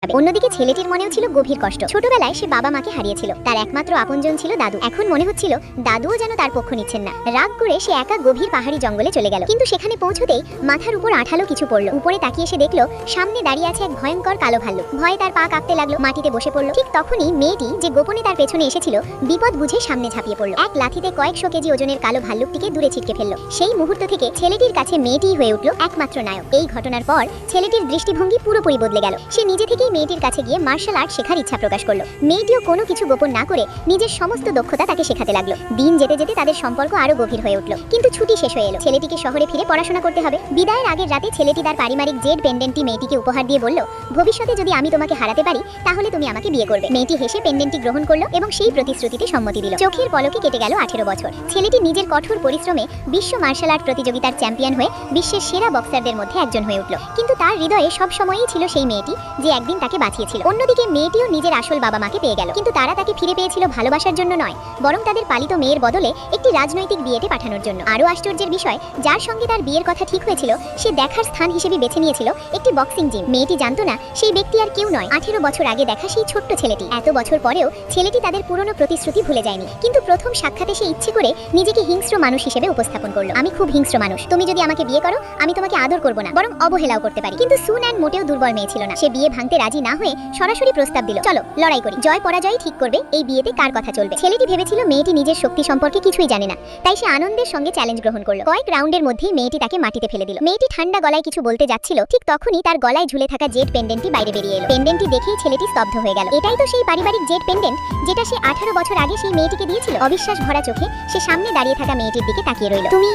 অন্যদিকে ছেলেটির মনেও ছিল গভীর কষ্ট। ছোটবেলায় সে বাবা মাকে হারিয়েছিল। তার একমাত্র আপনজন ছিল দাদু। এখন মনে হচ্ছিল দাদুও যেন তার পক্ষ নিচ্ছেন না। রাগ করে সে একা গভীর পাহাড়ি জঙ্গলে চলে গেল। কিন্তু সেখানে পৌঁছতেই মাথার উপর আঠালো কিছু পড়লো। উপরে তাকিয়ে সে দেখলো সামনে দাঁড়িয়ে আছে এক ভয়ঙ্কর কালো ভাল্লুক। ভয়ে তার পা কাঁপতে লাগলো, মাটিতে বসে পড়লো। ঠিক তখনই মেয়েটি যে গোপনে তার পেছনে এসেছিল বিপদ বুঝে সামনে ঝাঁপিয়ে পড়লো। এক লাথিতে কয়েকশো কেজি ওজনের কালো ভাল্লুকটিকে দূরে ছিটকে ফেললো। সেই মুহূর্ত থেকে ছেলেটির কাছে মেয়েটিই হয়ে উঠলো একমাত্র নায়ক। এই ঘটনার পর ছেলেটির দৃষ্টিভঙ্গি পুরোপুরি বদলে গেল। সে নিজে থেকেই মেয়েটির কাছে গিয়ে মার্শাল আর্ট শেখার ইচ্ছা প্রকাশ করলো। মেয়েটিও কোনো কিছু গোপন না করে নিজের সমস্ত দক্ষতা তাকে শেখাতে লাগলো। দিন যেতে যেতে তাদের সম্পর্ক আরো গভীর হয়ে উঠলো। কিন্তু ছুটি শেষ হয়ে এলো। ছেলেটিকে শহরে ফিরে পড়াশোনা করতে হবে। বিদায়ের আগের রাতে ছেলেটি তার পারিবারিক জেড পেন্ডেন্টটি মেয়েটিকে উপহার দিয়ে বলল, ভবিষ্যতে যদি আমি তোমাকে হারাতে পারি তাহলে তুমি আমাকে বিয়ে করবে। মেয়েটি হেসে পেন্ডেন্টটি গ্রহণ করলো এবং সেই প্রতিশ্রুতিতে সম্মতি দিল। চোখের পলকে কেটে গেল 18 বছর। ছেলেটি নিজের কঠোর পরিশ্রমে বিশ্ব মার্শাল আর্ট প্রতিযোগিতার চ্যাম্পিয়ন হয়ে বিশ্বের সেরা বক্সারদের মধ্যে একজন হয়ে উঠল। কিন্তু তার হৃদয়ে সব সময়ই ছিল সেই মেয়েটি যে একদিন তাকে বাঁচিয়েছিল। অন্যদিকে মেয়েটিও নিজের আসল বাবা মাকে পেয়ে গেল। কিন্তু তারা তাকে ফিরে পেয়েছিল ভালোবাসার জন্য নয়, বরং তাদের পালিত মেয়ের বদলে একটি রাজনৈতিক বিয়েতে পাঠানোর জন্য। আরো আশ্চর্যের বিষয়, যার সঙ্গে তার বিয়ের কথা ঠিক হয়েছিল সে দেখার স্থান হিসেবে বেছে নিয়েছিল একটি বক্সিং জিম। মেয়েটি জানতো না সেই ব্যক্তি আর কেউ নয়, 18 বছর আগে দেখা সেই ছোট্ট ছেলেটি। এত বছর পরেও ছেলেটি তাদের পুরনো প্রতিশ্রুতি ভুলে যায়নি। কিন্তু প্রথম সাক্ষাতে সে ইচ্ছে করে নিজেকে হিংস্র মানুষ হিসেবে উপস্থাপন করলো। আমি খুব হিংস্র মানুষ, তুমি যদি আমাকে বিয়ে করো আমি তোমাকে আদর করব না, বরং অবহেলাও করতে পারি। কিন্তু সুন অ্যান্ড মোটেও দুর্বল মেয়ে ছিল না। সে বিয়ে ভাঙতে রাজি না হয়ে সরাসরি প্রস্তাব দিল, চলো লড়াই করি, জয় পরাজয় ঠিক করবে এই বিয়েতে কার কথা চলবে। ছেলেটি ভেবেছিল মেয়েটি নিজের শক্তি সম্পর্কে কিছুই জানে না, তাই সে আনন্দের সঙ্গে চ্যালেঞ্জ গ্রহণ করলো। কয়েক রাউন্ডের মধ্যেই মেয়েটি তাকে মাটিতে ফেলে দিল। মেয়েটি ঠান্ডা গলায় কিছু বলতে যাচ্ছিল, ঠিক তখনই তার গলায় ঝুলে থাকা জেড পেন্ডেন্টটি বাইরে বেরিয়ে এলো। পেন্ডেন্টটি দেখেই ছেলেটি স্তব্ধ হয়ে গেল। এটাই তো সেই পারিবারিক জেড পেন্ডেন্ট যেটা সে 18 বছর আগে সেই মেয়েটিকে দিয়েছিল। অবিশ্বাস ভরা চোখে সে সামনে দাঁড়িয়ে থাকা মেয়েটির দিকে তাকিয়ে রইল। তুমি